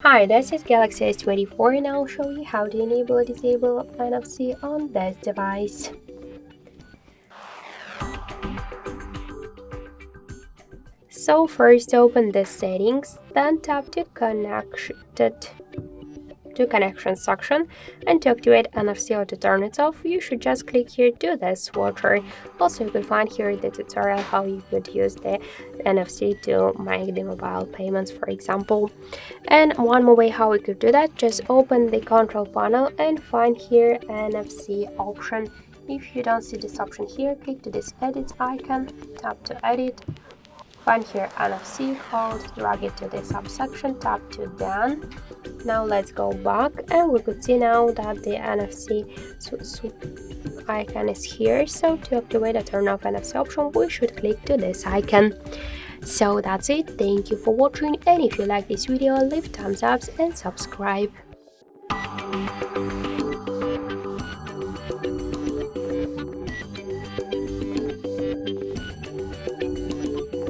Hi, this is Galaxy S24 and I'll show you how to enable or disable NFC on this device. So first open the settings, then tap to connection section, and to activate NFC or to turn it off, you should just click here to the swatcher. Also, you can find here the tutorial how you could use the NFC to make the mobile payments, for example. And one more way how we could do that, just open the control panel and find here NFC option. If you don't see this option here, click to this edit icon, tap to edit, find here NFC, hold, drag it to the subsection, tap to done. Now let's go back and we could see now that the NFC icon is here. So to activate or turn off NFC option, we should click to this icon. So that's it. Thank you for watching, and if you like this video, leave thumbs up and subscribe.